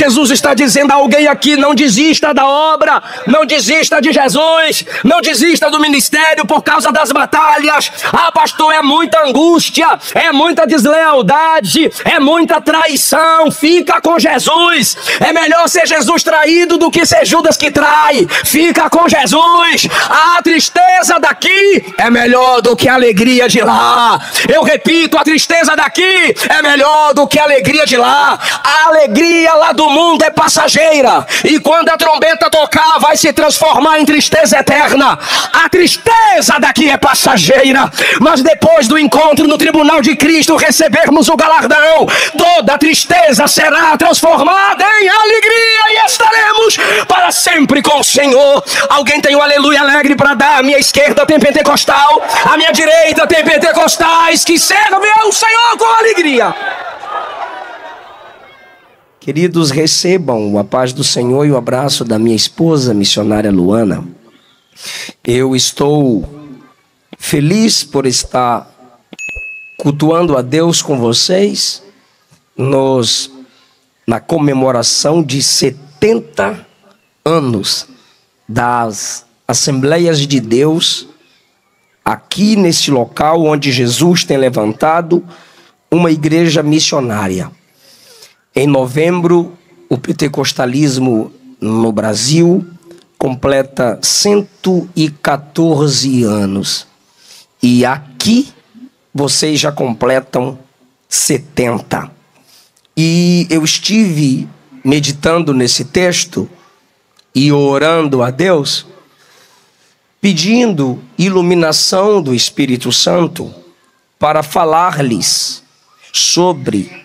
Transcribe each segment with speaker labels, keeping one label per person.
Speaker 1: Jesus está dizendo a alguém aqui: não desista da obra, não desista de Jesus, não desista do ministério por causa das batalhas. Ah, pastor, é muita angústia, é muita deslealdade, é muita traição. Fica com Jesus. É melhor ser Jesus traído do que ser Judas que trai. Fica com Jesus. A tristeza daqui é melhor do que a alegria de lá. Eu repito, a tristeza daqui é melhor do que a alegria de lá. A alegria lá do mundo é passageira, e quando a trombeta tocar vai se transformar em tristeza eterna. A tristeza daqui é passageira, mas depois do encontro no tribunal de Cristo, recebermos o galardão, toda a tristeza será transformada em alegria e estaremos para sempre com o Senhor. Alguém tem um aleluia alegre para dar? A minha esquerda tem pentecostal, a minha direita tem pentecostais que servem ao Senhor com alegria. Queridos, recebam a paz do Senhor e o abraço da minha esposa, missionária Luana. Eu estou feliz por estar cultuando a Deus com vocês na comemoração de 70 anos das Assembleias de Deus, aqui neste local onde Jesus tem levantado uma igreja missionária. Em novembro, o pentecostalismo no Brasil completa 114 anos. E aqui vocês já completam 70. E eu estive meditando nesse texto e orando a Deus, pedindo iluminação do Espírito Santo para falar-lhes sobre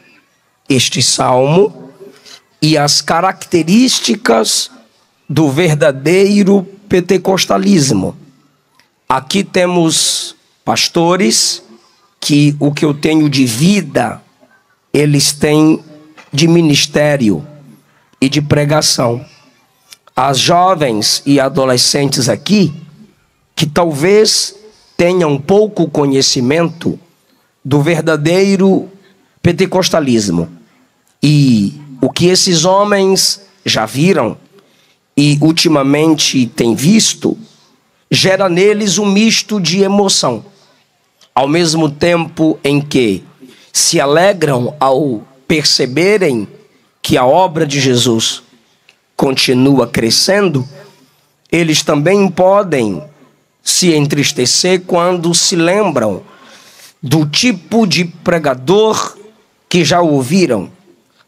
Speaker 1: este salmo e as características do verdadeiro pentecostalismo. Aqui temos pastores que o que eu tenho de vida, eles têm de ministério e de pregação. As jovens e adolescentes aqui, que talvez tenham pouco conhecimento do verdadeiro pentecostalismo, e o que esses homens já viram e ultimamente têm visto, gera neles um misto de emoção. Ao mesmo tempo em que se alegram ao perceberem que a obra de Jesus continua crescendo, eles também podem se entristecer quando se lembram do tipo de pregador que já ouviram,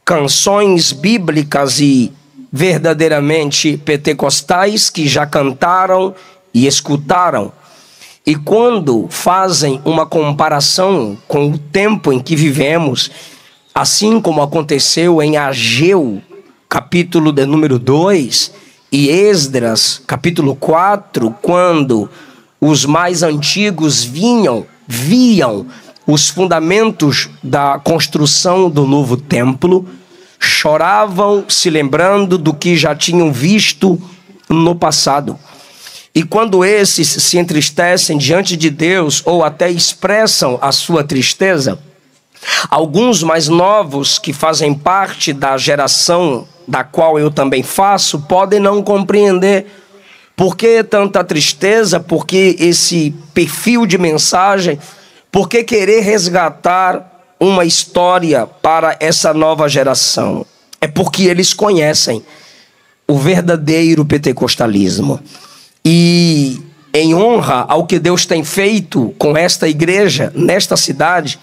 Speaker 1: canções bíblicas e verdadeiramente pentecostais que já cantaram e escutaram. E quando fazem uma comparação com o tempo em que vivemos, assim como aconteceu em Ageu, capítulo de número 2, e Esdras, capítulo 4, quando os mais antigos viam os fundamentos da construção do novo templo, choravam se lembrando do que já tinham visto no passado. E quando esses se entristecem diante de Deus ou até expressam a sua tristeza, alguns mais novos que fazem parte da geração da qual eu também faço podem não compreender por que tanta tristeza, por que esse perfil de mensagem, por que querer resgatar uma história para essa nova geração. É porque eles conhecem o verdadeiro pentecostalismo. E em honra ao que Deus tem feito com esta igreja, nesta cidade,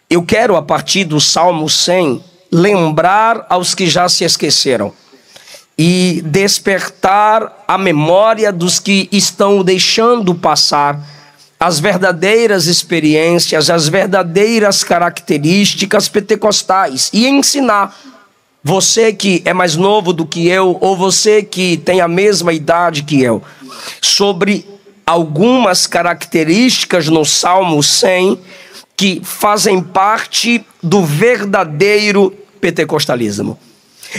Speaker 1: eu quero, a partir do Salmo 100, lembrar aos que já se esqueceram e despertar a memória dos que estão deixando passar as verdadeiras experiências, as verdadeiras características pentecostais e ensinar você que é mais novo do que eu ou você que tem a mesma idade que eu sobre algumas características no Salmo 100 que fazem parte do verdadeiro pentecostalismo.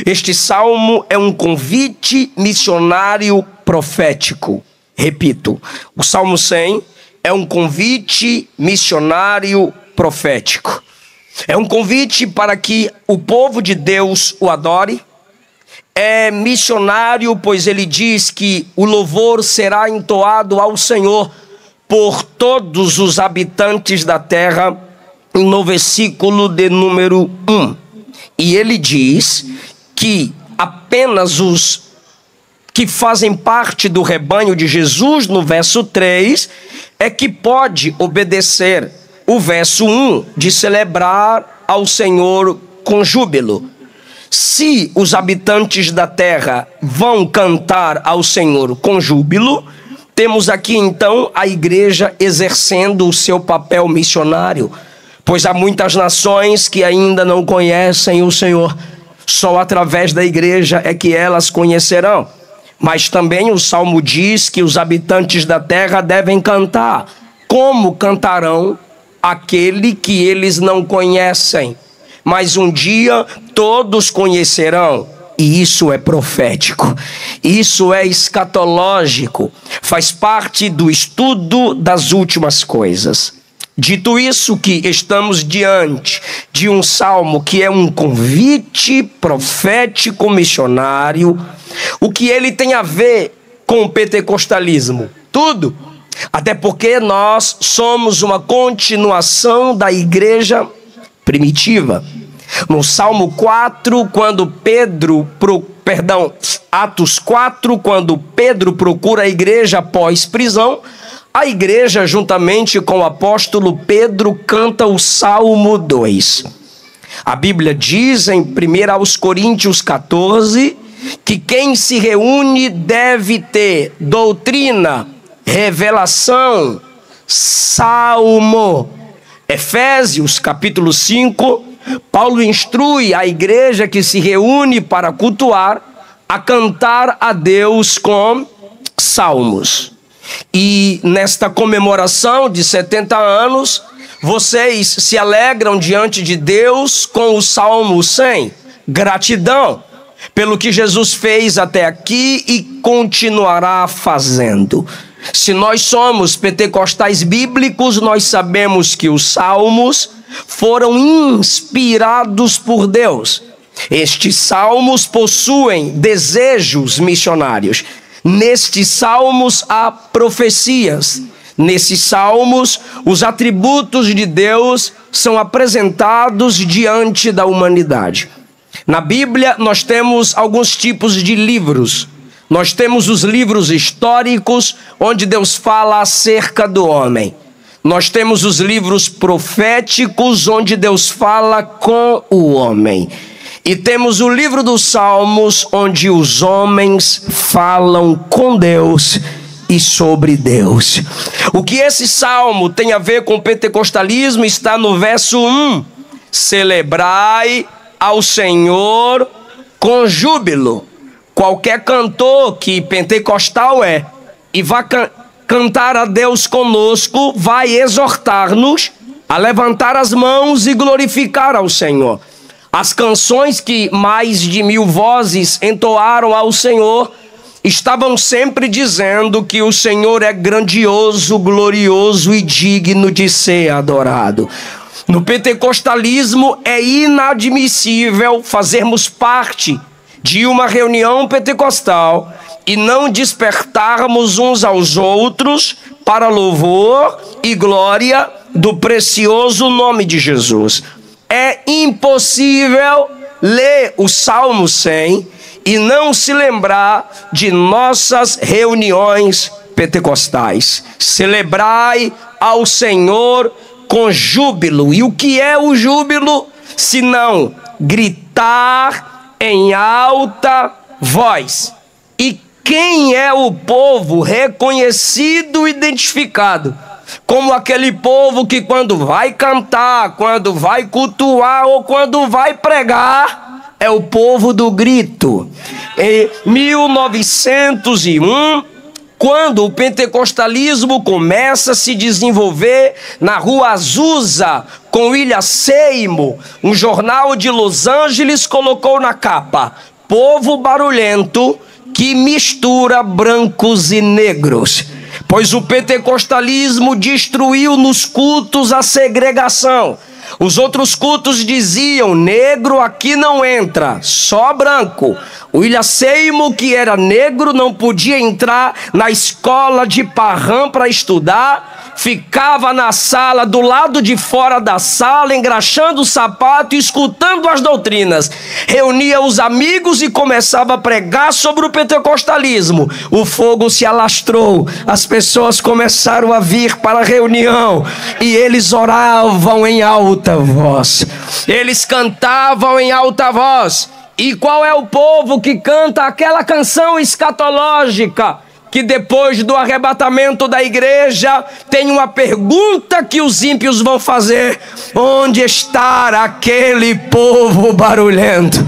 Speaker 1: Este salmo é um convite missionário profético. Repito, o Salmo 100 é um convite missionário profético. É um convite para que o povo de Deus o adore, é missionário, pois ele diz que o louvor será entoado ao Senhor por todos os habitantes da terra, no versículo de número 1. E ele diz que apenas os que fazem parte do rebanho de Jesus, no verso 3, é que pode obedecer o verso 1 de celebrar ao Senhor com júbilo. Se os habitantes da terra vão cantar ao Senhor com júbilo, temos aqui então a igreja exercendo o seu papel missionário, pois há muitas nações que ainda não conhecem o Senhor. Só através da igreja é que elas conhecerão. Mas também o Salmo diz que os habitantes da terra devem cantar. Como cantarão aquele que eles não conhecem? Mas um dia todos conhecerão. E isso é profético, isso é escatológico, faz parte do estudo das últimas coisas. Dito isso, que estamos diante de um salmo que é um convite profético missionário. O que ele tem a ver com o pentecostalismo? Tudo. Até porque nós somos uma continuação da igreja primitiva. No Salmo 4, Atos 4, quando Pedro procura a igreja após prisão, a igreja, juntamente com o apóstolo Pedro, canta o Salmo 2. A Bíblia diz em 1 Coríntios 14, que quem se reúne deve ter doutrina, revelação, salmo. Efésios capítulo 5, Paulo instrui a igreja que se reúne para cultuar a cantar a Deus com salmos. E nesta comemoração de 70 anos, vocês se alegram diante de Deus com o Salmo 100. Gratidão pelo que Jesus fez até aqui e continuará fazendo. Se nós somos pentecostais bíblicos, nós sabemos que os salmos foram inspirados por Deus. Estes salmos possuem desejos missionários. Nestes salmos há profecias. Nesses salmos, os atributos de Deus são apresentados diante da humanidade. Na Bíblia, nós temos alguns tipos de livros. Nós temos os livros históricos, onde Deus fala acerca do homem. Nós temos os livros proféticos, onde Deus fala com o homem. E temos o livro dos Salmos, onde os homens falam com Deus e sobre Deus. O que esse salmo tem a ver com o pentecostalismo está no verso 1. Celebrai ao Senhor com júbilo. Qualquer cantor que pentecostal é e vai cantar a Deus conosco, vai exortar-nos a levantar as mãos e glorificar ao Senhor. As canções que mais de 1000 vozes entoaram ao Senhor estavam sempre dizendo que o Senhor é grandioso, glorioso e digno de ser adorado. No pentecostalismo é inadmissível fazermos parte de uma reunião pentecostal e não despertarmos uns aos outros para louvor e glória do precioso nome de Jesus. É impossível ler o Salmo 100 e não se lembrar de nossas reuniões pentecostais. Celebrai ao Senhor com júbilo. E o que é o júbilo? Se não gritar em alta voz. E quem é o povo reconhecido e identificado como aquele povo que quando vai cantar, quando vai cultuar ou quando vai pregar, é o povo do grito? Em 1901, quando o pentecostalismo começa a se desenvolver na Rua Azusa, com William Seymour, um jornal de Los Angeles colocou na capa: povo barulhento que mistura brancos e negros. Pois o pentecostalismo destruiu nos cultos a segregação. Os outros cultos diziam: negro aqui não entra, só branco. O William Seymour, que era negro, não podia entrar na escola de Parham para estudar, ficava na sala, do lado de fora da sala, engraxando o sapato e escutando as doutrinas. Reunia os amigos e começava a pregar sobre o pentecostalismo. O fogo se alastrou, as pessoas começaram a vir para a reunião e eles oravam em alta voz, eles cantavam em alta voz. E qual é o povo que canta aquela canção escatológica? Que depois do arrebatamento da igreja tem uma pergunta que os ímpios vão fazer: onde está aquele povo barulhento?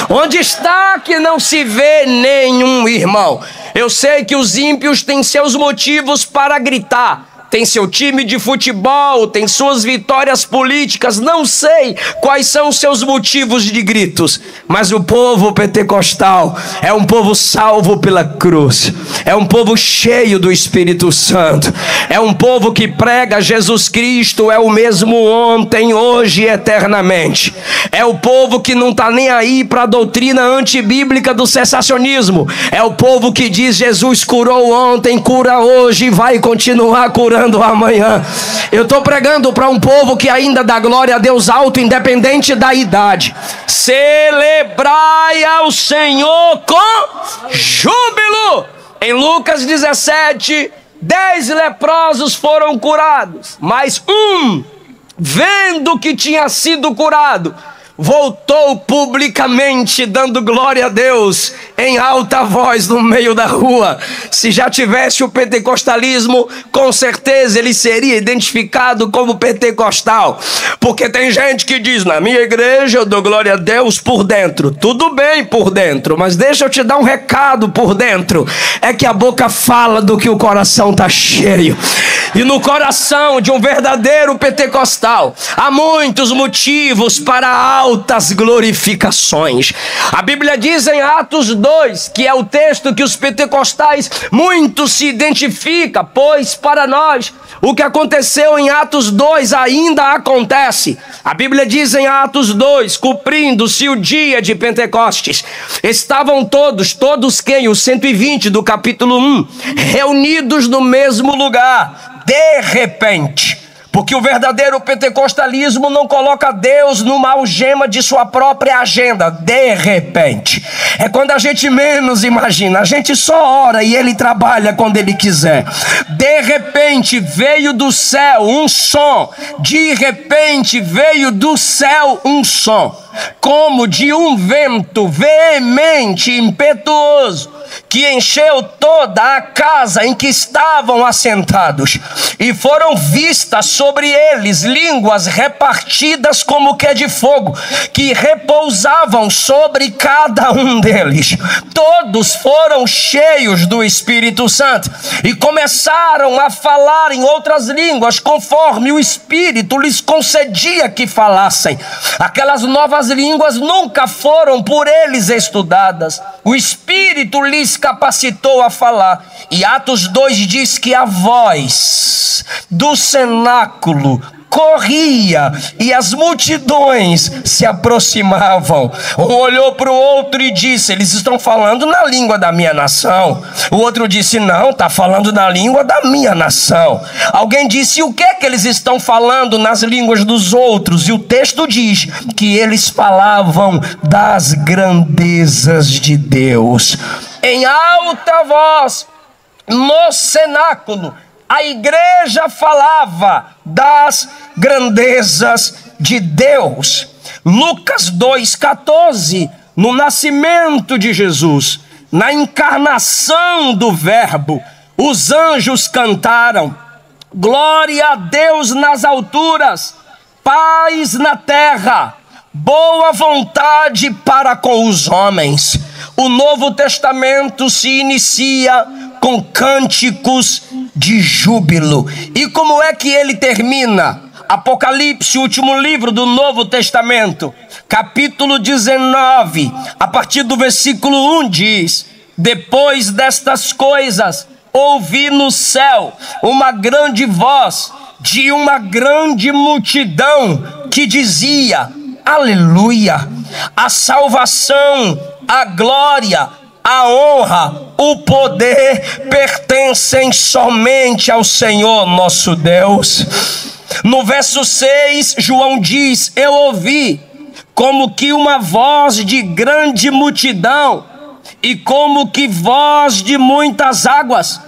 Speaker 1: Onde está que não se vê nenhum irmão? Eu sei que os ímpios têm seus motivos para gritar, tem seu time de futebol, tem suas vitórias políticas, não sei quais são os seus motivos de gritos, mas o povo pentecostal é um povo salvo pela cruz, é um povo cheio do Espírito Santo, é um povo que prega Jesus Cristo é o mesmo ontem, hoje e eternamente. É o povo que não está nem aí para a doutrina antibíblica do cessacionismo. É o povo que diz: Jesus curou ontem, cura hoje e vai continuar curando amanhã. Eu estou pregando para um povo que ainda dá glória a Deus alto, independente da idade. Celebrai ao Senhor com júbilo. Em Lucas 17, 10 leprosos foram curados, mas vendo que tinha sido curado, voltou publicamente dando glória a Deus em alta voz no meio da rua. Se já tivesse o pentecostalismo, com certeza ele seria identificado como pentecostal, porque tem gente que diz: na minha igreja eu dou glória a Deus por dentro. Tudo bem por dentro, mas deixa eu te dar um recado por dentro: é que a boca fala do que o coração está cheio, e no coração de um verdadeiro pentecostal há muitos motivos para altas glorificações. A Bíblia diz em Atos 2, que é o texto que os pentecostais muito se identifica, pois para nós o que aconteceu em Atos 2 ainda acontece. A Bíblia diz em Atos 2, cumprindo-se o dia de Pentecostes, estavam todos quem? Os 120 do capítulo 1, reunidos no mesmo lugar, de repente. Porque o verdadeiro pentecostalismo não coloca Deus numa algema de sua própria agenda. De repente. É quando a gente menos imagina. A gente só ora e ele trabalha quando ele quiser. De repente veio do céu um som. De repente veio do céu um som, como de um vento veemente, impetuoso, que encheu toda a casa em que estavam assentados, e foram vistas sobre eles línguas repartidas como que de fogo, que repousavam sobre cada um deles. Todos foram cheios do Espírito Santo e começaram a falar em outras línguas, conforme o Espírito lhes concedia que falassem. Aquelas novas línguas nunca foram por eles estudadas, o Espírito lhes capacitou a falar. E Atos 2 diz que a voz do cenáculo corria e as multidões se aproximavam. Um olhou para o outro e disse: eles estão falando na língua da minha nação. O outro disse: não, está falando na língua da minha nação. Alguém disse: o que é que eles estão falando nas línguas dos outros? E o texto diz que eles falavam das grandezas de Deus. Em alta voz, no cenáculo, a igreja falava das grandezas de Deus. Lucas 2,14, no nascimento de Jesus, na encarnação do Verbo, os anjos cantaram: glória a Deus nas alturas, paz na terra, boa vontade para com os homens. O Novo Testamento se inicia com cânticos de júbilo. E como é que ele termina? Apocalipse, o último livro do Novo Testamento, capítulo 19, a partir do versículo 1 diz: depois destas coisas, ouvi no céu uma grande voz de uma grande multidão que dizia: aleluia, a salvação, a glória, a honra, o poder pertencem somente ao Senhor nosso Deus. No verso 6, João diz: eu ouvi como que uma voz de grande multidão, e como que voz de muitas águas,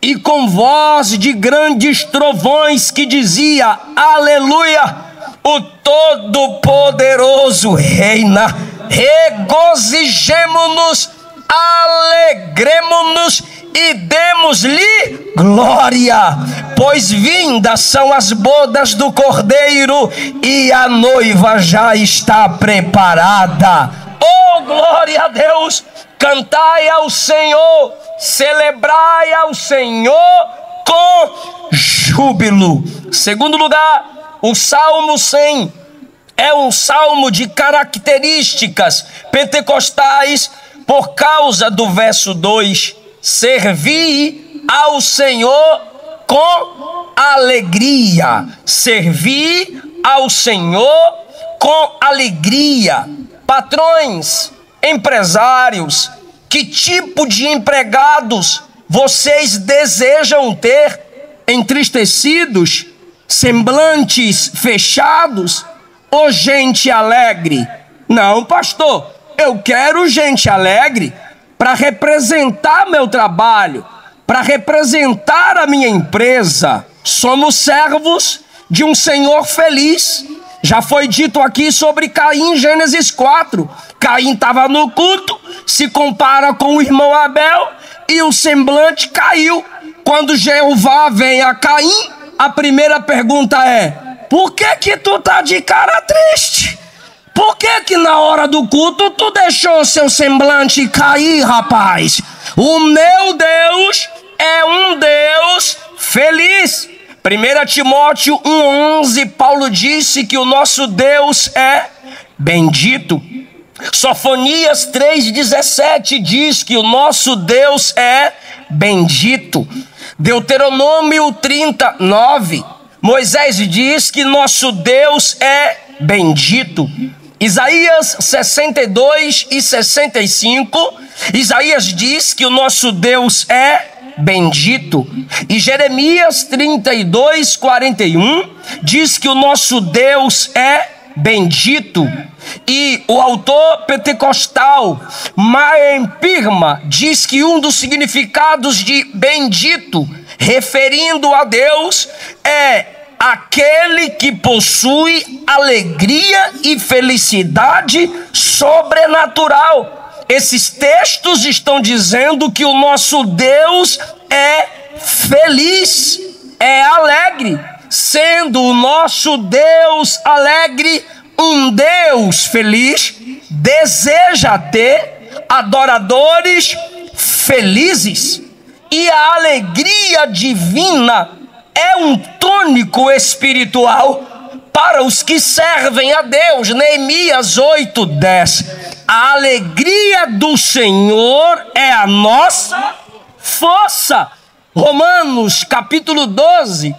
Speaker 1: e com voz de grandes trovões, que dizia: aleluia, o Todo-Poderoso reina. Regozijemo-nos, alegremo-nos e demos-lhe glória, pois vindas são as bodas do Cordeiro e a noiva já está preparada. Oh, glória a Deus! Cantai ao Senhor, celebrai ao Senhor com júbilo. Segundo lugar, o Salmo 100 é um salmo de características pentecostais por causa do verso 2. Servi ao Senhor com alegria. Servi ao Senhor com alegria. Patrões, empresários, que tipo de empregados vocês desejam ter? Entristecidos, semblantes fechados ou gente alegre? Não, pastor, eu quero gente alegre para representar meu trabalho, para representar a minha empresa. Somos servos de um Senhor feliz. Já foi dito aqui sobre Caim em Gênesis 4. Caim estava no culto, se compara com o irmão Abel e o semblante caiu. Quando Jeová vem a Caim, a primeira pergunta é: por que tu tá de cara triste? Por que na hora do culto tu deixou seu semblante cair, rapaz? O meu Deus é um Deus feliz. 1 Timóteo 1,11, Paulo disse que o nosso Deus é bendito. Sofonias 3,17 diz que o nosso Deus é bendito. Deuteronômio 39, Moisés diz que nosso Deus é bendito. Isaías 62 e 65, Isaías diz que o nosso Deus é bendito. E Jeremias 32, 41 diz que o nosso Deus é bendito. E o autor pentecostal Maem Pirma diz que um dos significados de bendito, referindo a Deus, é aquele que possui alegria e felicidade sobrenatural. Esses textos estão dizendo que o nosso Deus é feliz, é alegre. Sendo o nosso Deus alegre, um Deus feliz, deseja ter adoradores felizes. E a alegria divina é um tônico espiritual para os que servem a Deus. Neemias 8:10. A alegria do Senhor é a nossa força. Romanos capítulo 12,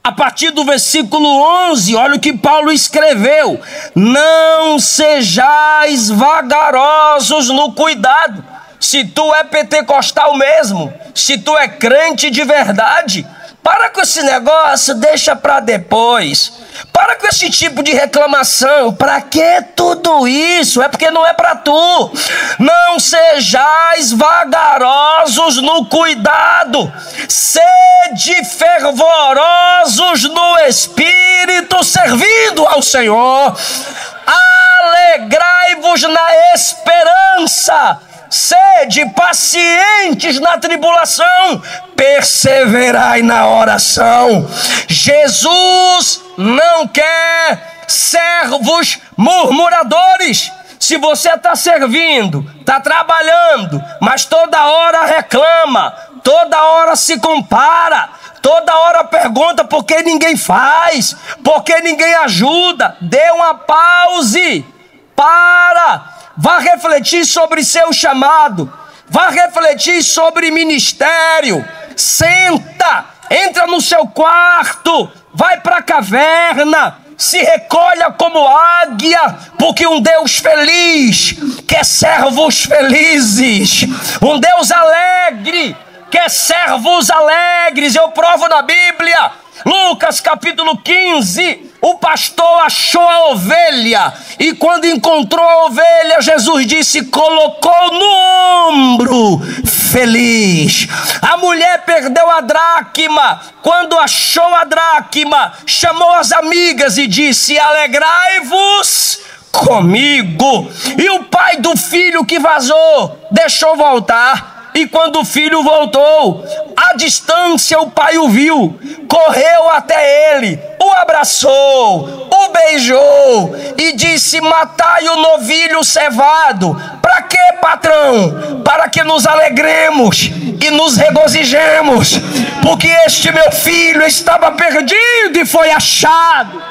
Speaker 1: a partir do versículo 11, olha o que Paulo escreveu: não sejais vagarosos no cuidado. Se tu é pentecostal mesmo, se tu é crente de verdade, para com esse negócio, deixa para depois. Para com esse tipo de reclamação. Para que tudo isso? É porque não é para tu. Não sejais vagarosos no cuidado. Sede fervorosos no espírito, servindo ao Senhor. Alegrai-vos na esperança. Sede pacientes na tribulação, perseverai na oração. Jesus não quer servos murmuradores. Se você está servindo, está trabalhando, mas toda hora reclama, toda hora se compara, toda hora pergunta por que ninguém faz, por que ninguém ajuda, dê uma pause, vá refletir sobre seu chamado, vá refletir sobre ministério, senta, entra no seu quarto, vai para a caverna, se recolha como águia, porque um Deus feliz quer servos felizes. Um Deus alegre quer servos alegres. Eu provo na Bíblia. Lucas capítulo 15, o pastor achou a ovelha, e quando encontrou a ovelha, Jesus disse: colocou no ombro, feliz. A mulher perdeu a dracma. Quando achou a dracma, chamou as amigas e disse: alegrai-vos comigo. E o pai do filho que vazou deixou voltar. E quando o filho voltou, à distância o pai o viu, correu até ele, o abraçou, o beijou e disse: matai o novilho cevado. Para quê, patrão? Para que nos alegremos e nos regozijemos, porque este meu filho estava perdido e foi achado.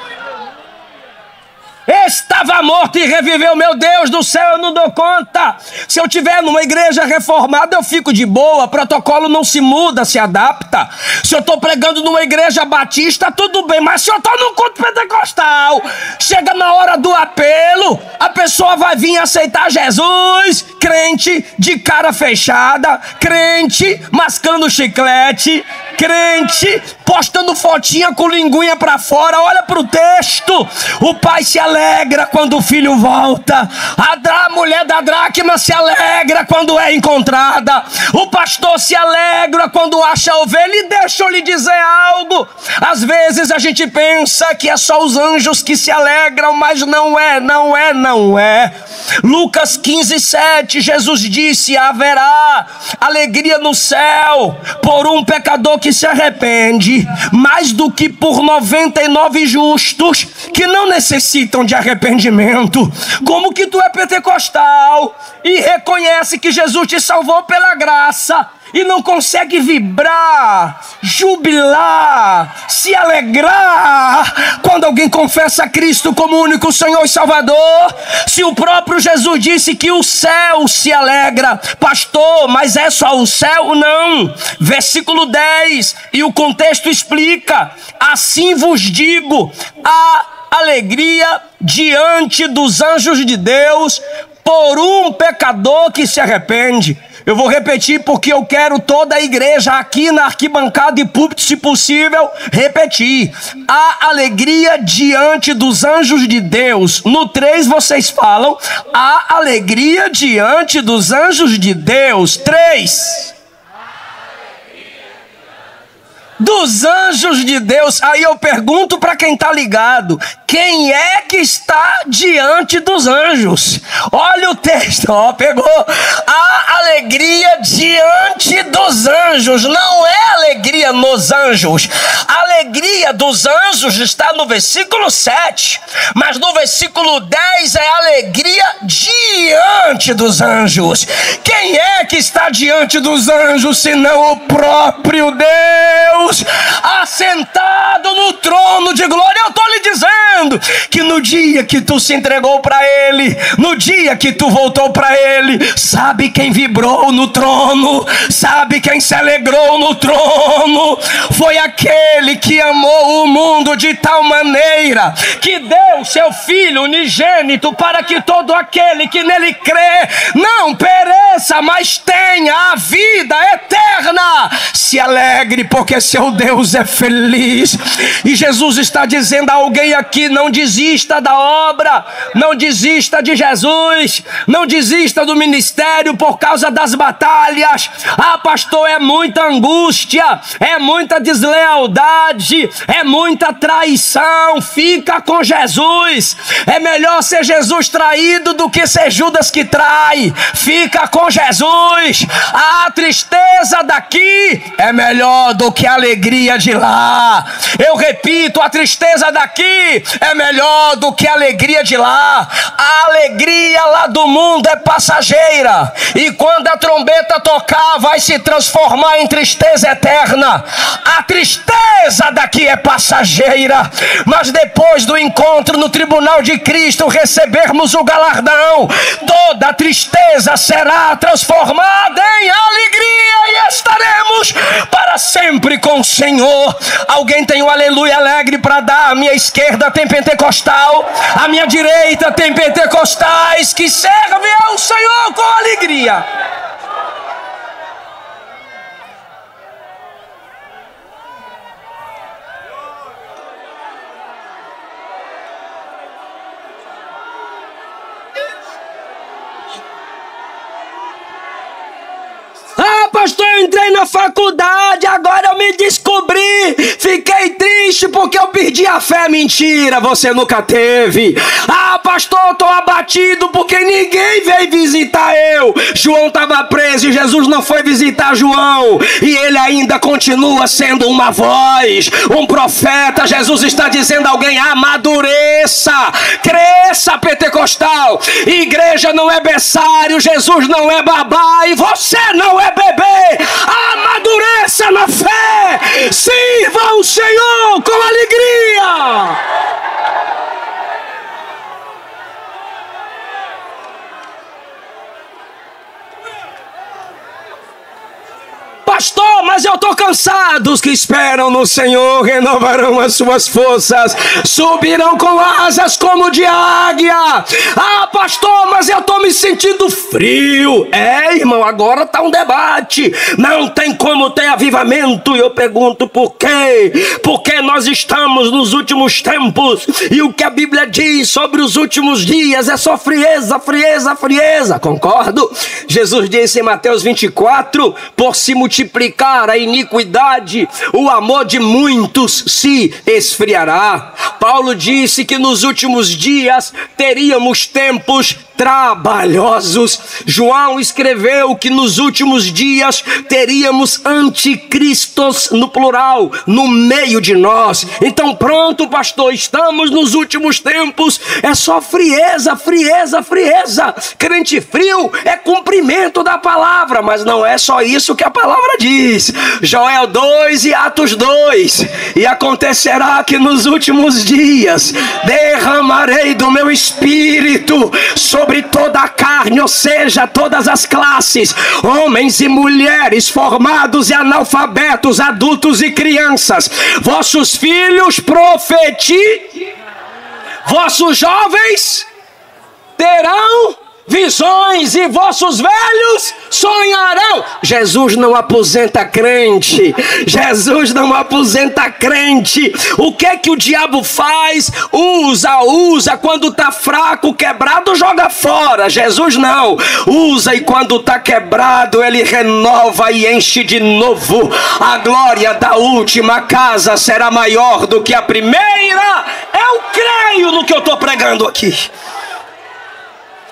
Speaker 1: Estava morto e reviveu. Meu Deus do céu, eu não dou conta. Se eu estiver numa igreja reformada, eu fico de boa. Protocolo não se muda, se adapta. Se eu estou pregando numa igreja batista, tudo bem. Mas se eu estou num culto pentecostal, chega na hora do apelo, a pessoa vai vir aceitar Jesus. Crente de cara fechada, crente mascando chiclete, crente postando fotinha com linguinha pra fora. Olha pro texto. O pai se alegra quando o filho volta. A mulher da dracma se alegra quando é encontrada. O pastor se alegra quando acha a ovelha. E deixa eu lhe dizer algo. Às vezes a gente pensa que é só os anjos que se alegram, mas não é, não é, não é. Lucas 15, 7, Jesus disse: haverá alegria no céu por um pecador que se arrepende, mais do que por 99 justos que não necessitam de arrependimento. Como que tu é pentecostal e reconhece que Jesus te salvou pela graça e não consegue vibrar, jubilar, se alegrar quando alguém confessa Cristo como único Senhor e Salvador? Se o próprio Jesus disse que o céu se alegra. Pastor, mas é só o céu? Não. Versículo 10, e o contexto explica: assim vos digo, a alegria diante dos anjos de Deus por um pecador que se arrepende. Eu vou repetir porque eu quero toda a igreja aqui na arquibancada e púlpito, se possível, repetir. A alegria diante dos anjos de Deus. No 3 vocês falam: a alegria diante dos anjos de Deus. 3. Dos anjos de Deus. Aí eu pergunto para quem está ligado: quem é que está diante dos anjos? Olha o texto, ó, pegou. A alegria diante dos anjos, não é alegria nos anjos. A alegria dos anjos está no versículo 7, mas no versículo 10 é alegria diante dos anjos. Quem é que está diante dos anjos senão o próprio Deus, assentado no trono de glória? Eu estou lhe dizendo que no dia que tu se entregou para Ele, no dia que tu voltou para Ele, sabe quem vibrou no trono? Sabe quem se alegrou no trono? Foi aquele que amou o mundo de tal maneira que deu seu Filho unigênito, para que todo aquele que nele crê não pereça, mas tenha a vida eterna. Se alegre, porque seu Deus é feliz. E Jesus está dizendo a alguém aqui: não desista da obra, não desista de Jesus, não desista do ministério por causa das batalhas. Ah, pastor, é muita angústia, é muita deslealdade, é muita traição. Fica com Jesus. É melhor ser Jesus traído do que ser Judas que trai. Fica com Jesus. A tristeza daqui é melhor do que a alegria de lá. Eu repito, a tristeza daqui é melhor do que a alegria de lá. A alegria lá do mundo é passageira, e quando a trombeta tocar, vai se transformar em tristeza eterna. A tristeza daqui é passageira, mas depois do encontro no tribunal de Cristo, recebermos o galardão, toda a tristeza será transformada em alegria e estaremos para sempre com o Senhor. Alguém tem um aleluia alegre para dar? A minha esquerda tem pentecostal, a minha direita tem pentecostais que servem ao Senhor com alegria. Ah, pastor, eu entrei na faculdade, agora eu me descobri, fiquei triste porque eu perdi a fé. Mentira, você nunca teve. Ah, pastor, eu tô abatido porque ninguém veio visitar eu. João estava preso e Jesus não foi visitar João, e ele ainda continua sendo uma voz, um profeta. Jesus está dizendo a alguém: amadureça, cresça, pentecostal. Igreja não é berçário, Jesus não é babá e você não é bebê. Amadureça na fé, sirva o Senhor com alegria. Pastor, mas eu estou cansado. Os que esperam no Senhor renovarão as suas forças, subirão com asas como de águia. Ah, pastor, mas eu estou me sentindo frio. É, irmão, agora está um debate. Não tem como ter avivamento. E eu pergunto por quê? Porque nós estamos nos últimos tempos, e o que a Bíblia diz sobre os últimos dias é só frieza, frieza, frieza. Concordo? Jesus disse em Mateus 24: por se multiplicar a iniquidade, o amor de muitos se esfriará. Paulo disse que nos últimos dias teríamos tempos trabalhosos. João escreveu que nos últimos dias teríamos anticristos, no plural, no meio de nós. Então pronto, pastor, estamos nos últimos tempos. É só frieza, frieza, frieza. Crente frio é cumprimento da palavra, mas não é só isso que a palavra diz. Joel 2 e Atos 2: e acontecerá que nos últimos dias derramarei do meu espírito sobre toda a carne, ou seja, todas as classes, homens e mulheres, formados e analfabetos, adultos e crianças. Vossos filhos profetizarão, vossos jovens terão visões e vossos velhos sonharão. Jesus não aposenta crente. Jesus não aposenta crente. O que é que o diabo faz? Usa quando está fraco, quebrado, joga fora. Jesus não. Usa, e quando está quebrado, ele renova e enche de novo. A glória da última casa será maior do que a primeira. Eu creio no que eu estou pregando aqui.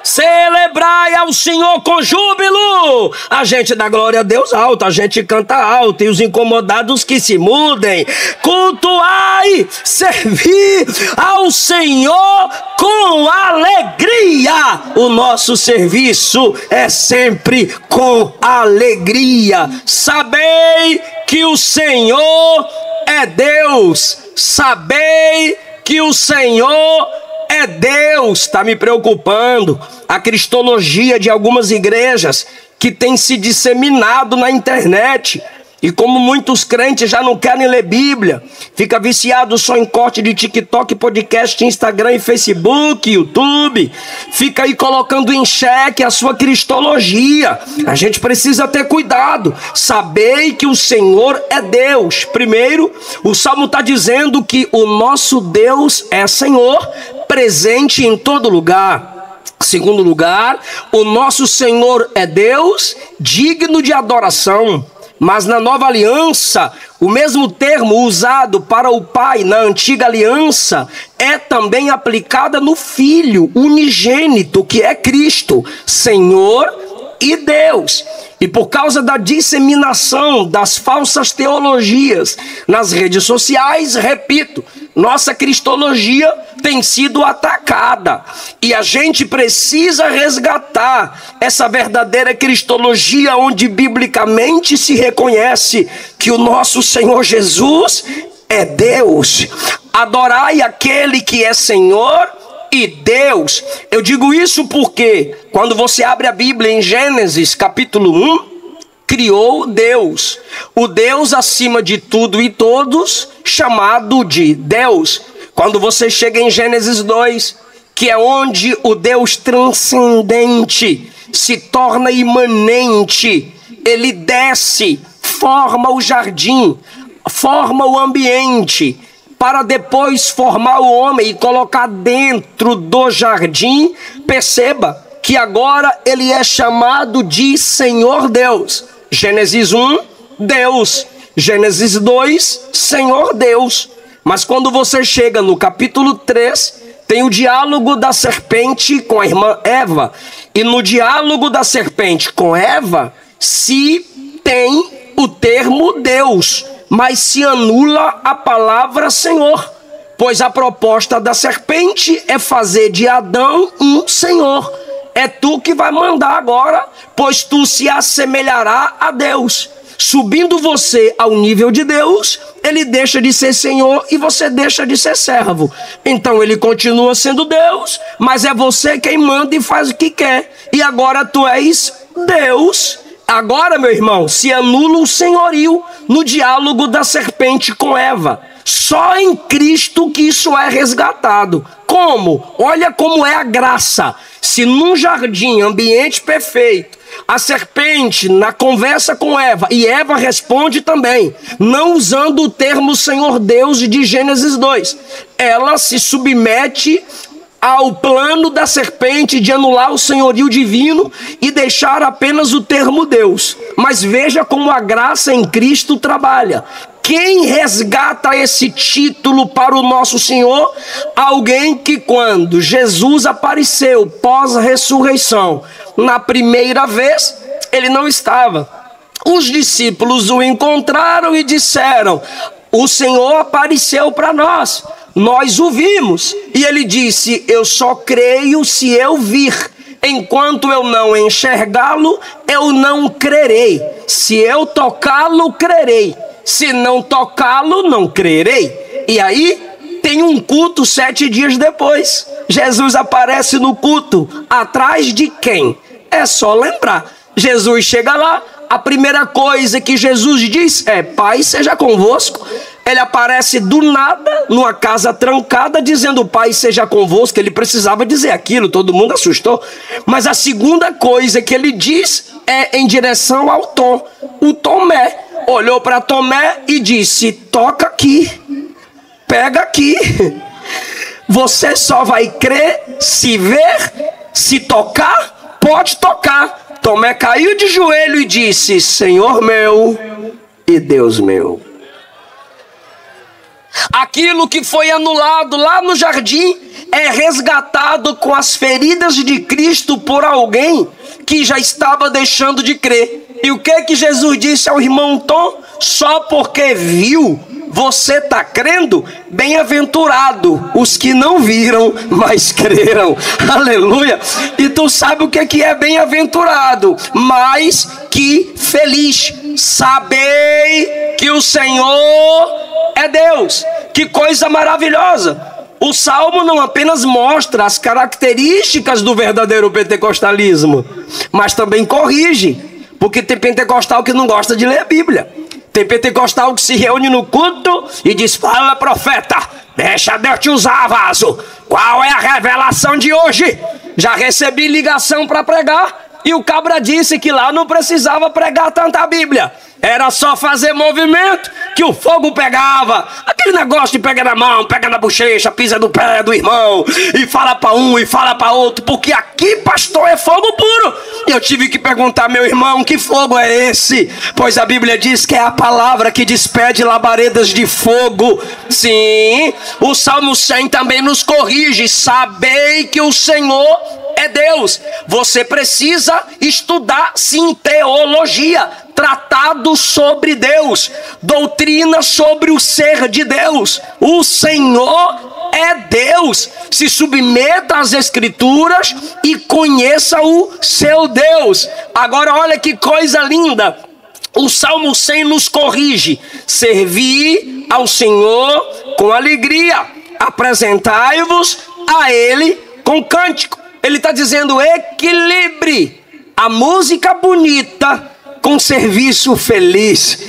Speaker 1: Celebrai ao Senhor com júbilo. A gente dá glória a Deus alto, a gente canta alto, e os incomodados que se mudem. Cultuai, servir ao Senhor com alegria. O nosso serviço é sempre com alegria. Sabei que o Senhor é Deus. Sabei que o Senhor é Deus. Está me preocupando a cristologia de algumas igrejas que tem se disseminado na internet. E como muitos crentes já não querem ler Bíblia, fica viciado só em corte de TikTok, podcast, Instagram e Facebook, YouTube, fica aí colocando em xeque a sua cristologia. A gente precisa ter cuidado. Sabei que o Senhor é Deus. Primeiro, o Salmo está dizendo que o nosso Deus é Senhor, presente em todo lugar. Segundo lugar, o nosso Senhor é Deus, digno de adoração. Mas na nova aliança, o mesmo termo usado para o Pai na antiga aliança é também aplicada no Filho unigênito, que é Cristo, Senhor e Deus. E por causa da disseminação das falsas teologias nas redes sociais, repito, nossa cristologia tem sido atacada. E a gente precisa resgatar essa verdadeira cristologia, onde biblicamente se reconhece que o nosso Senhor Jesus é Deus. Adorai aquele que é Senhor e Deus. Eu digo isso porque quando você abre a Bíblia em Gênesis capítulo 1, criou Deus, o Deus acima de tudo e todos, chamado de Deus. Quando você chega em Gênesis 2, que é onde o Deus transcendente se torna imanente, ele desce, forma o jardim, forma o ambiente, para depois formar o homem e colocar dentro do jardim. Perceba que agora ele é chamado de Senhor Deus. Gênesis 1, Deus. Gênesis 2, Senhor Deus. Mas quando você chega no capítulo 3, tem o diálogo da serpente com a irmã Eva. E no diálogo da serpente com Eva, se tem o termo Deus, mas se anula a palavra Senhor. Pois a proposta da serpente é fazer de Adão um senhor. É tu que vai mandar agora, pois tu se assemelhará a Deus. Subindo você ao nível de Deus, ele deixa de ser senhor e você deixa de ser servo. Então ele continua sendo Deus, mas é você quem manda e faz o que quer. E agora tu és Deus. Agora, meu irmão, se anula o senhorio no diálogo da serpente com Eva. Só em Cristo que isso é resgatado. Como? Olha como é a graça. Se num jardim, ambiente perfeito, a serpente na conversa com Eva, e Eva responde também, não usando o termo Senhor Deus de Gênesis 2, ela se submete ao plano da serpente de anular o senhorio divino e deixar apenas o termo Deus. Mas veja como a graça em Cristo trabalha. Quem resgata esse título para o nosso Senhor? Alguém que quando Jesus apareceu pós-ressurreição, na primeira vez, ele não estava. Os discípulos o encontraram e disseram: o Senhor apareceu para nós, nós o vimos. E ele disse: eu só creio se eu vir. Enquanto eu não enxergá-lo, eu não crerei. Se eu tocá-lo, crerei. Se não tocá-lo, não crerei. E aí tem um culto 7 dias depois. Jesus aparece no culto. Atrás de quem? É só lembrar. Jesus chega lá. A primeira coisa que Jesus diz é: Pai seja convosco. Ele aparece do nada, numa casa trancada, dizendo: Pai seja convosco. Ele precisava dizer aquilo, todo mundo assustou. Mas a segunda coisa que ele diz é em direção ao Tom. O Tomé olhou para Tomé e disse: toca aqui, pega aqui. Você só vai crer se ver, se tocar, pode tocar. Tomé caiu de joelho e disse: Senhor meu e Deus meu. Aquilo que foi anulado lá no jardim é resgatado com as feridas de Cristo por alguém que já estava deixando de crer. E o que Jesus disse ao irmão Tom? Só porque viu, você está crendo? Bem-aventurado os que não viram, mas creram. Aleluia. E tu sabe o que é bem-aventurado? Mais que feliz. Sabei que o Senhor é Deus. Que coisa maravilhosa. O Salmo não apenas mostra as características do verdadeiro pentecostalismo, mas também corrige. Porque tem pentecostal que não gosta de ler a Bíblia. Tem pentecostal que se reúne no culto e diz: fala, profeta, deixa Deus te usar, vaso. Qual é a revelação de hoje? Já recebi ligação para pregar e o cabra disse que lá não precisava pregar tanta Bíblia. Era só fazer movimento que o fogo pegava. Aquele negócio de pegar na mão, pega na bochecha, pisa no pé do irmão e fala para um e fala para outro. Porque aqui, pastor, é fogo puro. E eu tive que perguntar: meu irmão, que fogo é esse? Pois a Bíblia diz que é a palavra que despede labaredas de fogo. Sim, o Salmo 100 também nos corrige: sabei que o Senhor é Deus. Você precisa estudar, sim, teologia, tratado sobre Deus, doutrina sobre o ser de Deus. O Senhor é Deus. Se submeta às Escrituras e conheça o seu Deus. Agora olha que coisa linda. O Salmo 100 nos corrige: servi ao Senhor com alegria, apresentai-vos a Ele com cântico. Ele está dizendo: equilibre a música bonita com serviço feliz.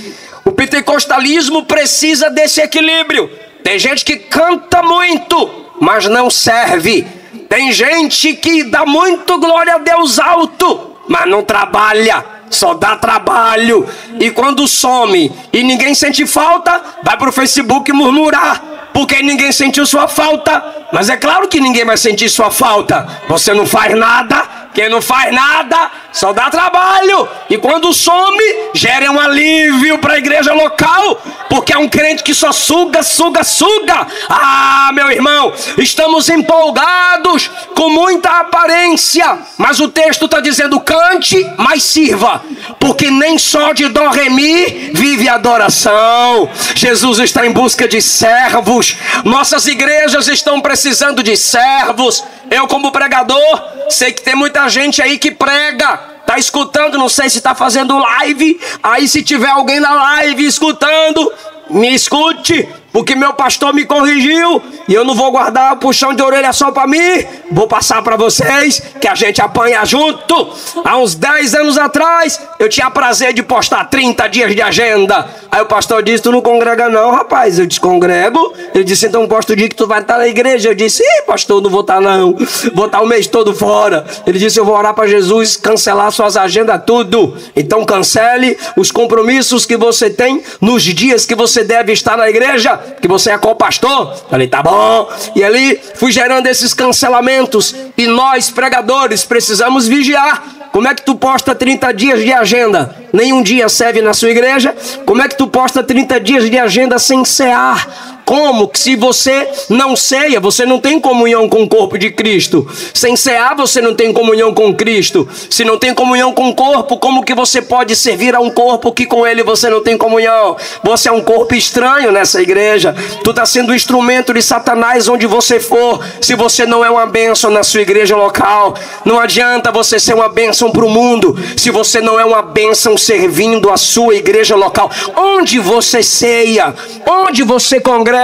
Speaker 1: O pentecostalismo precisa desse equilíbrio. Tem gente que canta muito, mas não serve. Tem gente que dá muito glória a Deus alto, mas não trabalha, só dá trabalho. E quando some e ninguém sente falta, vai para o Facebook murmurar, porque ninguém sentiu sua falta. Mas é claro que ninguém vai sentir sua falta. Você não faz nada. Quem não faz nada só dá trabalho. E quando some, gera um alívio para a igreja local, porque é um crente que só suga. Ah, meu irmão, estamos empolgados com muita aparência, mas o texto está dizendo: cante, mas sirva, porque nem só de dó ré mi vive a adoração. Jesus está em busca de servos. Nossas igrejas estão precisando de servos. Eu, como pregador, sei que tem muita gente aí que prega, tá escutando, não sei se tá fazendo live. Aí se tiver alguém na live escutando, me escute, porque meu pastor me corrigiu e eu não vou guardar o puxão de orelha só para mim. Vou passar para vocês que a gente apanha junto. Há uns 10 anos atrás eu tinha prazer de postar 30 dias de agenda. Aí o pastor disse: tu não congrega não, rapaz. Eu disse: congrego. Ele disse: então posta o dia que tu vai estar na igreja. Eu disse: pastor, não vou estar não, vou estar o mês todo fora. Ele disse: eu vou orar para Jesus cancelar suas agendas tudo. Então cancele os compromissos que você tem nos dias que você deve estar na igreja, que você é co-pastor. Falei: tá bom. E ali fui gerando esses cancelamentos. E nós, pregadores, precisamos vigiar. Como é que tu posta 30 dias de agenda? Nenhum dia serve na sua igreja. Como é que tu posta 30 dias de agenda sem cear? Como que se você não ceia, você não tem comunhão com o corpo de Cristo? Sem cear, você não tem comunhão com Cristo. Se não tem comunhão com o corpo, como que você pode servir a um corpo que com ele você não tem comunhão? Você é um corpo estranho nessa igreja. Tu está sendo um instrumento de Satanás onde você for. Se você não é uma bênção na sua igreja local, não adianta você ser uma bênção para o mundo se você não é uma bênção servindo a sua igreja local. Onde você ceia, onde você congrega.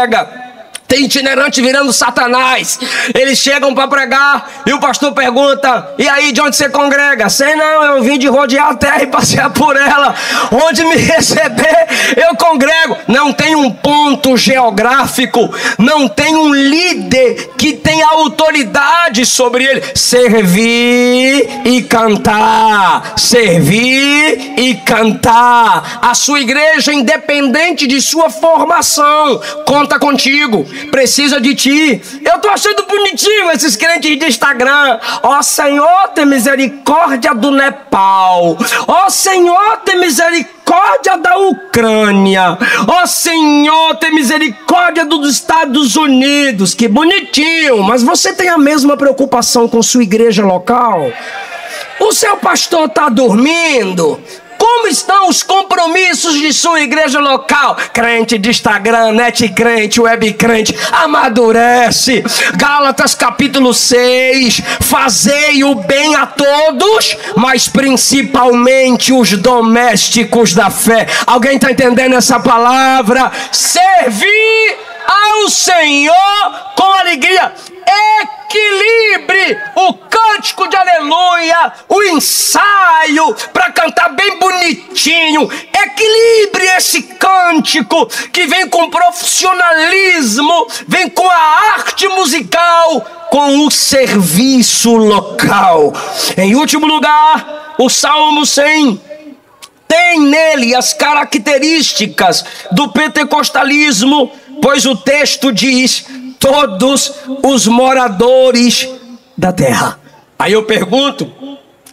Speaker 1: Tem itinerante virando Satanás. Eles chegam para pregar e o pastor pergunta: e aí, de onde você congrega? Sei não, eu vim de rodear a terra e passear por ela. Onde me receber, eu congrego. Não tem um ponto geográfico, não tem um líder que tenha autoridade sobre ele. Servir e cantar, servir e cantar. A sua igreja, independente de sua formação, conta contigo, precisa de ti. Eu tô achando bonitinho esses crentes de Instagram. Ó Senhor, tem misericórdia do Nepal. Ó Senhor, tem misericórdia da Ucrânia. Ó Senhor, tem misericórdia dos Estados Unidos. Que bonitinho. Mas você tem a mesma preocupação com sua igreja local? O seu pastor está dormindo? Como estão os compromissos de sua igreja local? Crente de Instagram, net crente, web crente, amadurece. Gálatas capítulo 6. Fazei o bem a todos, mas principalmente os domésticos da fé. Alguém está entendendo essa palavra? Servir ao Senhor com alegria. Equilibre o cântico de aleluia, o ensaio para cantar bem bonitinho. Equilibre esse cântico que vem com profissionalismo, vem com a arte musical, com o serviço local. Em último lugar, o Salmo 100 tem nele as características do pentecostalismo, pois o texto diz: todos os moradores da terra. Aí eu pergunto: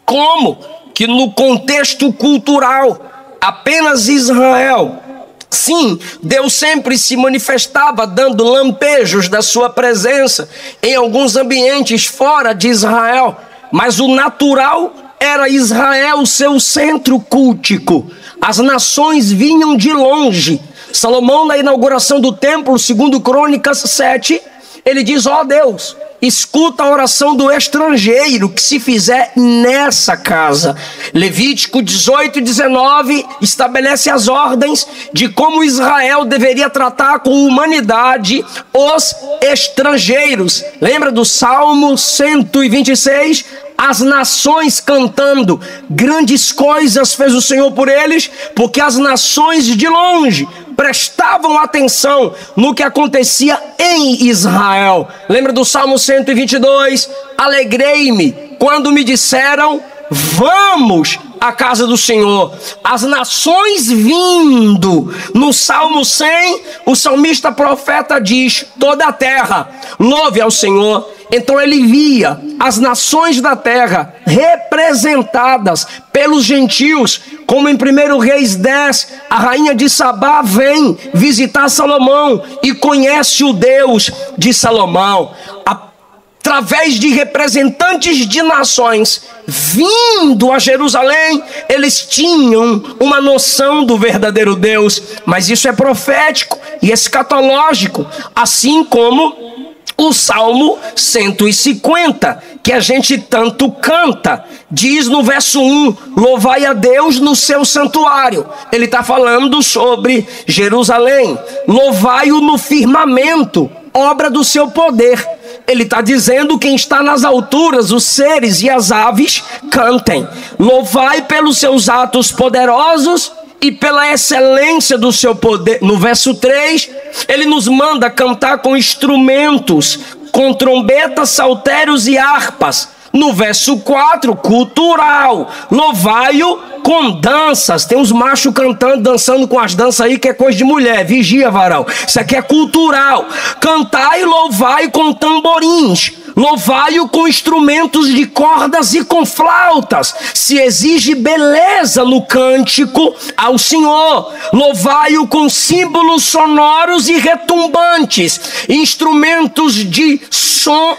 Speaker 1: como que no contexto cultural apenas Israel? Sim, Deus sempre se manifestava dando lampejos da sua presença em alguns ambientes fora de Israel, mas o natural era Israel, seu centro cultico. As nações vinham de longe. Salomão, na inauguração do templo, segundo Crônicas 7, ele diz: ó Deus, escuta a oração do estrangeiro que se fizer nessa casa. Levítico 18 e 19 estabelece as ordens de como Israel deveria tratar com humanidade os estrangeiros. Lembra do Salmo 126? as nações cantando. Grandes coisas fez o Senhor por eles, porque as nações de longe prestavam atenção no que acontecia em Israel. Lembra do Salmo 122? Alegrei-me quando me disseram: vamos à casa do Senhor. As nações vindo. No Salmo 100, o salmista profeta diz: toda a terra louve ao Senhor. Então ele via as nações da terra representadas pelos gentios, como em 1 Reis 10, a rainha de Sabá vem visitar Salomão e conhece o Deus de Salomão. Através de representantes de nações vindo a Jerusalém, eles tinham uma noção do verdadeiro Deus. Mas isso é profético e escatológico, assim como o Salmo 150, que a gente tanto canta, diz no verso 1, louvai a Deus no seu santuário. Ele está falando sobre Jerusalém. Louvai-o no firmamento, obra do seu poder. Ele está dizendo: quem está nas alturas, os seres e as aves, cantem. Louvai pelos seus atos poderosos e pela excelência do seu poder. No verso 3, ele nos manda cantar com instrumentos, com trombetas, saltérios e harpas. No verso 4, cultural, louvai-o com danças. Tem uns machos cantando, dançando com as danças aí, que é coisa de mulher. Vigia, varão. Isso aqui é cultural. Cantai e louvai com tamborins. Louvai-o com instrumentos de cordas e com flautas. Se exige beleza no cântico ao Senhor. Louvai-o com símbolos sonoros e retumbantes, instrumentos de som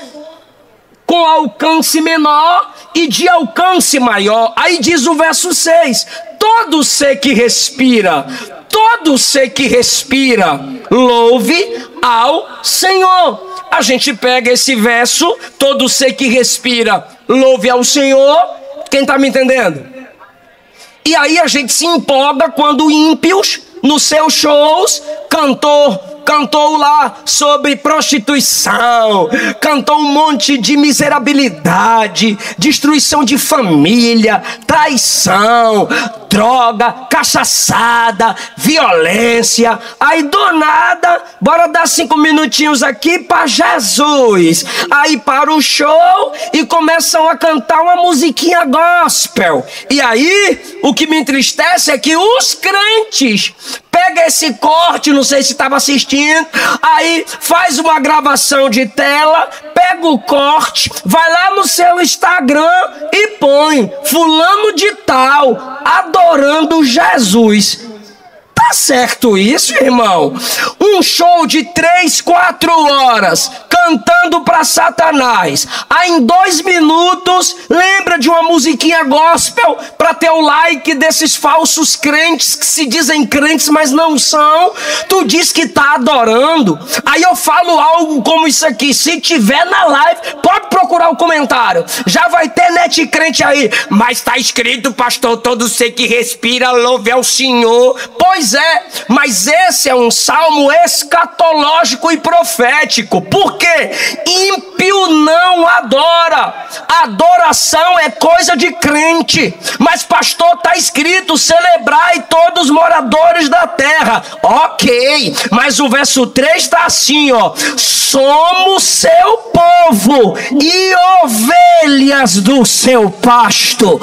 Speaker 1: com alcance menor e de alcance maior. Aí diz o verso 6: todo ser que respira, louve ao Senhor. A gente pega esse verso, todo ser que respira, louve ao Senhor. Quem está me entendendo? E aí a gente se empolga quando ímpios, nos seus shows, cantou lá sobre prostituição, cantou um monte de miserabilidade, destruição de família, traição, droga, cachaçada, violência. Aí do nada, bora dar 5 minutinhos aqui para Jesus. Aí para o show e começam a cantar uma musiquinha gospel. E aí, o que me entristece é que os crentes pega esse corte, não sei se estava assistindo, aí faz uma gravação de tela, pega o corte, vai lá no seu Instagram e põe fulano de tal adorando Jesus. Tá certo isso, irmão? Um show de 3, 4 horas cantando para Satanás. Aí em 2 minutos lembra de uma musiquinha gospel para ter o like desses falsos crentes que se dizem crentes, mas não são. Tu diz que tá adorando. Aí eu falo algo como isso aqui: se tiver na live, pode procurar o comentário, já vai ter net crente aí. Mas tá escrito, pastor, todo ser que respira louve ao Senhor. Pois é, mas esse é um salmo escatológico e profético. Por quê? Ímpio não adora. Adoração é coisa de crente. Mas pastor, está escrito: celebrai todos os moradores da terra. Ok, mas o verso 3 está assim, ó: somos seu povo e ovelhas do seu pasto.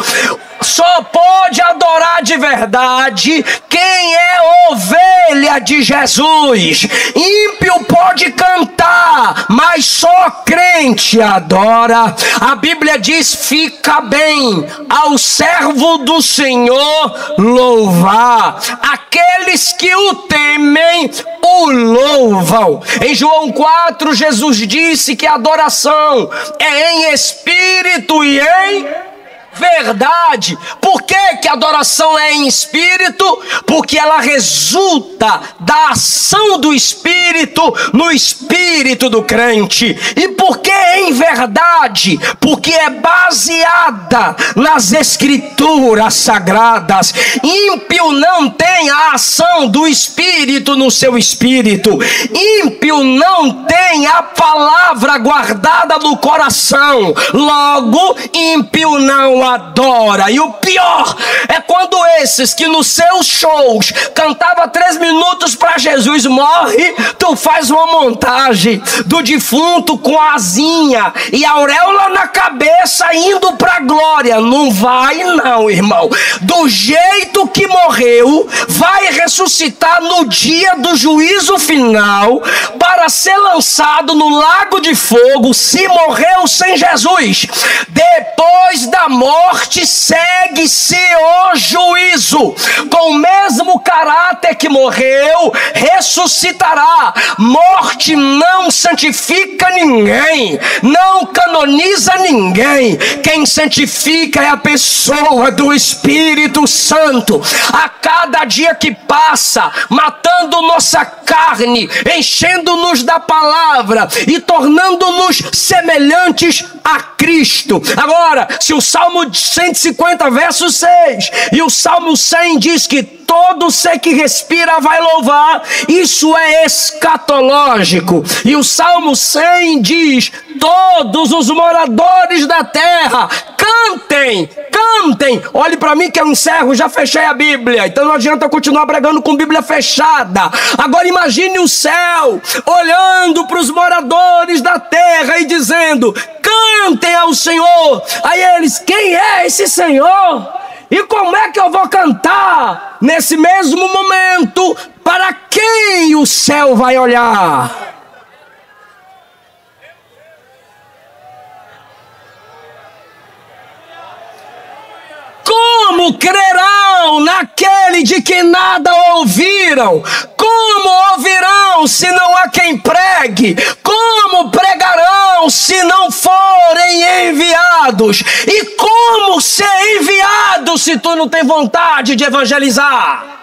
Speaker 1: Só pode adorar de verdade quem é ovelha de Jesus. Ímpio pode cantar, mas só crente adora. A Bíblia diz: fica bem ao servo do Senhor louvar. Aqueles que o temem o louvam. Em João 4, Jesus disse que a adoração é em espírito e em verdade. Por que a adoração é em espírito? Porque ela resulta da ação do Espírito no espírito do crente. E por que em verdade? Porque é baseada nas Escrituras sagradas. Ímpio não tem a ação do Espírito no seu espírito. Ímpio não tem a palavra guardada no coração. Logo, ímpio não adora. E o pior é quando esses que nos seus shows cantava 3 minutos para Jesus morre, tu faz uma montagem do defunto com a asinha e a auréola na cabeça indo para glória. Não vai não, irmão. Do jeito que morreu, vai ressuscitar no dia do juízo final para ser lançado no lago de fogo, se morreu sem Jesus. Depois da morte segue-se o juízo. Com o mesmo caráter que morreu, ressuscitará. Morte não santifica ninguém, não canoniza ninguém. Quem santifica é a pessoa do Espírito Santo. A cada dia que passa, matando nossa carne, enchendo-nos da palavra e tornando-nos semelhantes a Cristo. Agora, se o Salmo 150, verso 6 e o Salmo 100 diz que todo ser que respira vai louvar, isso é escatológico. E o Salmo 100 diz: todos os moradores da terra cantem, cantem. Olhe para mim que eu encerro, já fechei a Bíblia, então não adianta eu continuar pregando com Bíblia fechada. Agora imagine o céu olhando para os moradores da terra e dizendo: cantem ao Senhor. Aí eles: quem é esse Senhor? E como é que eu vou cantar nesse mesmo momento? Para quem o céu vai olhar? Como crerão naquele de que nada ouviram? Como ouvirão se não há quem pregue? Como pregarão se não forem enviados? E como ser enviado se tu não tem vontade de evangelizar?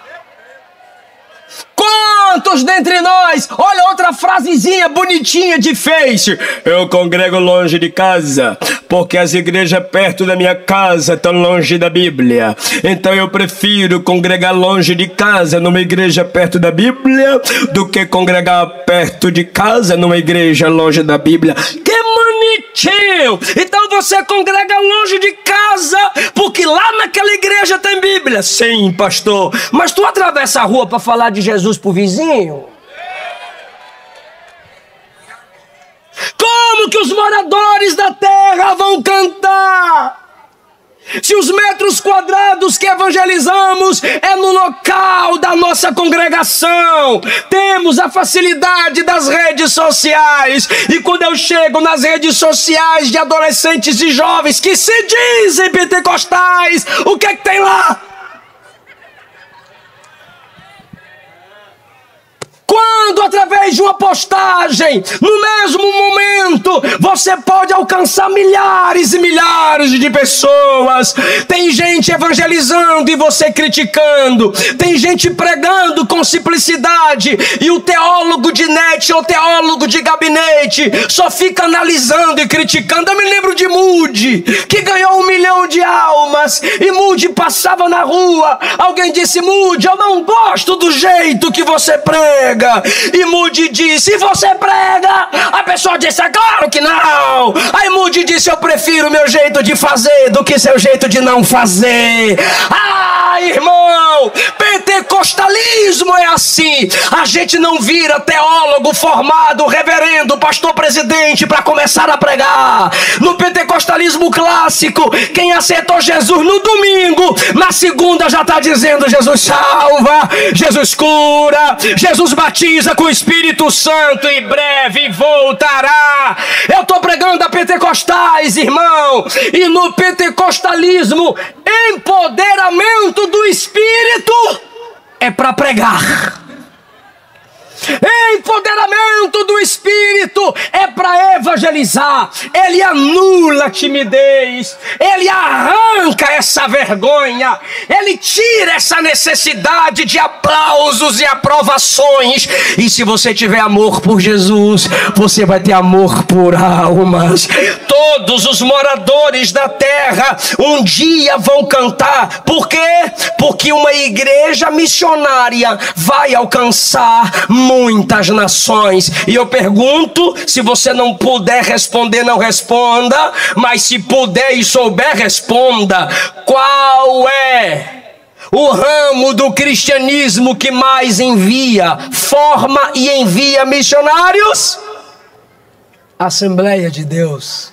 Speaker 1: Quantos dentre nós, olha outra frasezinha bonitinha de Face: eu congrego longe de casa, porque as igrejas perto da minha casa estão longe da Bíblia. Então eu prefiro congregar longe de casa numa igreja perto da Bíblia do que congregar perto de casa numa igreja longe da Bíblia. Que bonitinho! Então você congrega longe de casa porque lá naquela igreja tem Bíblia. Sim, pastor, mas tu atravessa a rua para falar de Jesus pro vizinho? Como que os moradores da terra vão cantar se os metros quadrados que evangelizamos é no local da nossa congregação? Temos a facilidade das redes sociais, e quando eu chego nas redes sociais de adolescentes e jovens que se dizem pentecostais, o que é que tem lá? Quando através de uma postagem, no mesmo momento, você pode alcançar milhares e milhares de pessoas. Tem gente evangelizando e você criticando. Tem gente pregando com simplicidade e o teólogo de net ou teólogo de gabinete só fica analisando e criticando. Eu me lembro de Moody, que ganhou 1 milhão de almas, e Moody passava na rua. Alguém disse: Moody, eu não gosto do jeito que você prega. E Moody disse: e você prega? A pessoa disse: é claro que não. Aí Moody disse: eu prefiro meu jeito de fazer do que seu jeito de não fazer. Ah, irmão, pentecostalismo é assim. A gente não vira teólogo formado, reverendo, pastor presidente para começar a pregar. No pentecostalismo clássico, quem aceitou Jesus no domingo, na segunda já está dizendo: Jesus salva, Jesus cura, Jesus batiza com o Espírito Santo e breve voltará. Eu estou pregando a pentecostais, irmão, e no pentecostalismo, empoderamento do Espírito é para pregar. Empoderamento do Espírito é para evangelizar. Ele anula a timidez, ele arranca essa vergonha, ele tira essa necessidade de aplausos e aprovações. E se você tiver amor por Jesus, você vai ter amor por almas. Todos os moradores da terra um dia vão cantar. Por quê? Porque uma igreja missionária vai alcançar muitas nações. E eu pergunto, se você não puder responder, não responda, mas se puder e souber, responda: qual é o ramo do cristianismo que mais forma e envia missionários? Assembleia de Deus.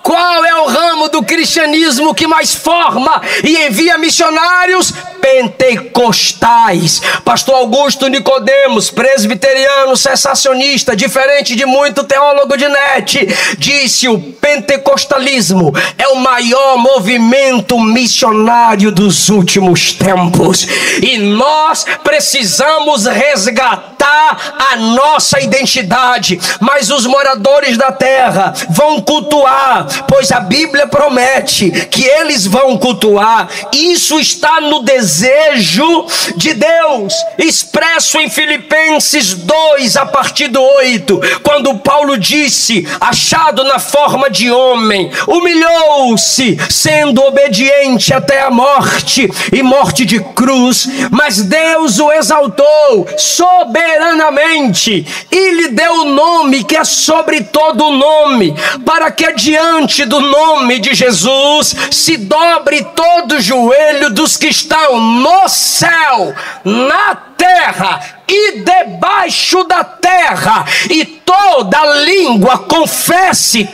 Speaker 1: Qual é o ramo do cristianismo que mais forma e envia missionários? Pentecostais. Pastor Augusto Nicodemos, presbiteriano, sensacionista, diferente de muito teólogo de net, disse: o pentecostalismo é o maior movimento missionário dos últimos tempos. E nós precisamos resgatar a nossa identidade. Mas os moradores da terra vão cultuar, pois a Bíblia promete que eles vão cultuar. Isso está no desejo de Deus, expresso em Filipenses 2, a partir do 8, quando Paulo disse: achado na forma de homem, humilhou-se, sendo obediente até a morte, e morte de cruz. Mas Deus o exaltou soberanamente e lhe deu o nome que é sobre todo nome, para que diante do nome de Jesus se dobre todo o joelho dos que estão no céu, na terra e debaixo da terra, e toda língua confesse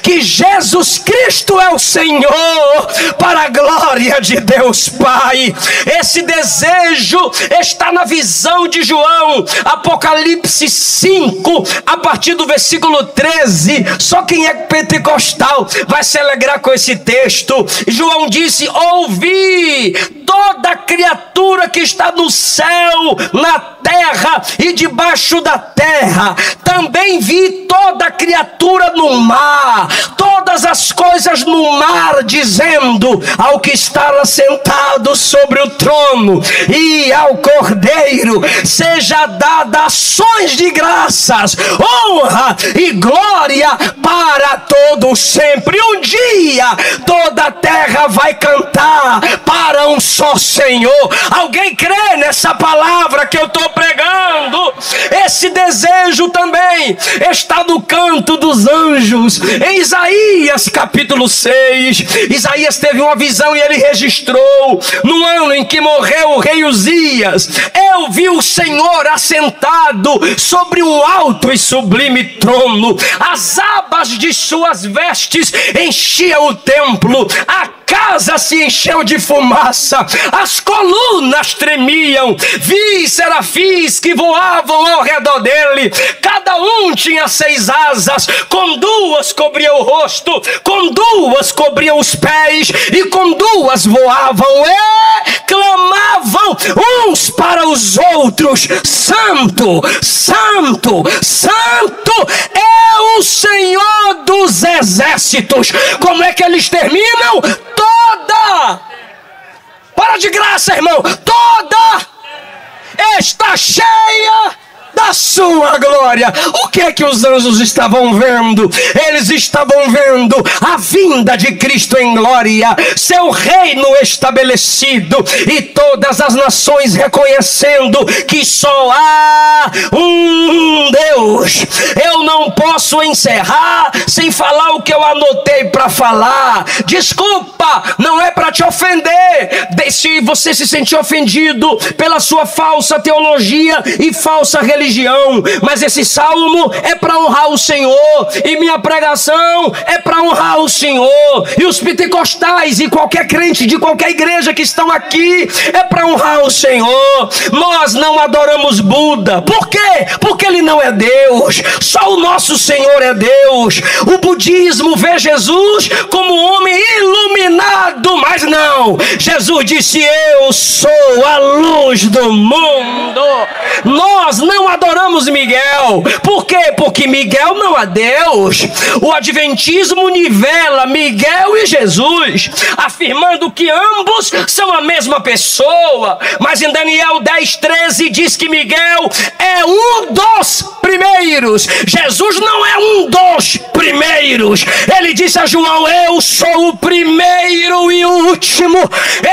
Speaker 1: que Jesus Cristo é o Senhor, para a glória de Deus Pai. Esse desejo está na visão de João, Apocalipse 5, a partir do versículo 13. Só quem é pentecostal vai se alegrar com esse texto. João disse: ouvi toda criatura que está no céu, na terra e debaixo da terra. Também vi toda criatura no mar, todas as coisas no mar, dizendo ao que está assentado sobre o trono e ao Cordeiro seja dada ações de graças, honra e glória para todos sempre. Um dia toda a terra vai cantar para um só Senhor. Alguém crê nessa palavra que eu estou pregando? Esse desejo também está no canto dos anjos. Em Isaías capítulo 6, Isaías teve uma visão e ele registrou: no ano em que morreu o rei Uzias, eu vi o Senhor assentado sobre um alto e sublime trono. As abas de suas vestes enchiam o templo, a casa se encheu de fumaça, as colunas tremiam. Vi serafins que voavam ao redor dele, cada um tinha 6 asas, com 2 cobriam o rosto, com 2 cobriam os pés, e com 2 voavam e clamavam uns para os outros: Santo, Santo, Santo é o Senhor dos exércitos. Como é que eles terminam? Toda, para de graça, irmão, toda está cheia da sua glória. O que é que os anjos estavam vendo? Eles estavam vendo a vinda de Cristo em glória, seu reino estabelecido, e todas as nações reconhecendo que só há um Deus. Eu não posso encerrar sem falar o que eu anotei para falar. Desculpa, não é para te ofender. Se você se sentir ofendido pela sua falsa teologia e falsa religião, mas esse salmo é para honrar o Senhor, e minha pregação é para honrar o Senhor, e os pentecostais e qualquer crente de qualquer igreja que estão aqui é para honrar o Senhor. Nós não adoramos Buda. Por quê? Porque ele não é Deus. Só o nosso Senhor é Deus. O budismo vê Jesus como um homem iluminado, mas não. Jesus disse: eu sou a luz do mundo. Nós não adoramos Miguel. Por quê? Porque Miguel não é Deus. O adventismo nivela Miguel e Jesus, afirmando que ambos são a mesma pessoa. Mas em Daniel 10:13 diz que Miguel é um dos primeiros. Jesus não é um dos primeiros. Ele disse a João: eu sou o primeiro e o último.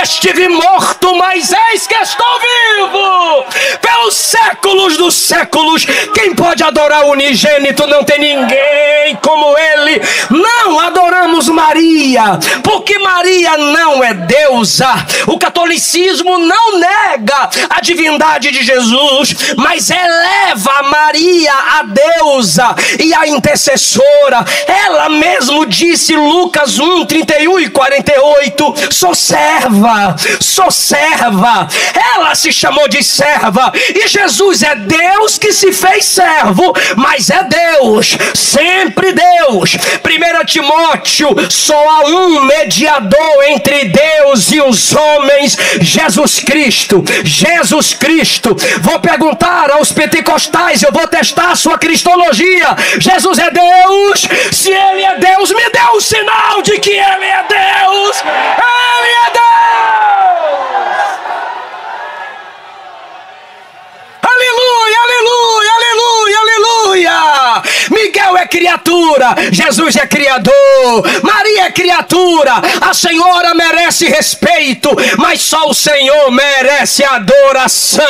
Speaker 1: Estive morto, mas eis que estou vivo pelos séculos dos séculos. Quem pode adorar o unigênito? Não tem ninguém como ele. Não adoramos Maria, porque Maria não é deusa. O catolicismo não nega a divindade de Jesus, mas eleva Maria a deusa e a intercessora. Ela mesmo disse, Lucas 1:31 e 48, sou serva, sou serva. Ela se chamou de serva, e Jesus é Deus que se fez servo, mas é Deus, sempre Deus. 1 Timóteo, só há um mediador entre Deus e os homens, Jesus Cristo. Jesus Cristo. Vou perguntar aos pentecostais, eu vou testar a sua cristologia. Jesus é Deus? Se ele é Deus, me dê um sinal de que ele é Deus. Ele é Deus. Aleluia, aleluia, aleluia, aleluia. Miguel é criatura, Jesus é criador, Maria é criatura. A Senhora merece respeito, mas só o Senhor merece adoração.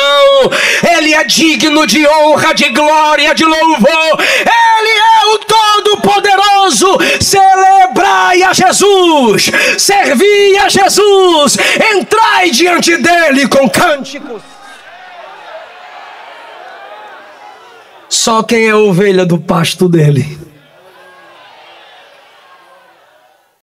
Speaker 1: Ele é digno de honra, de glória, de louvor. Ele é o Todo-Poderoso. Celebrai a Jesus, servi a Jesus, entrai diante dele com cânticos. Só quem é ovelha do pasto dele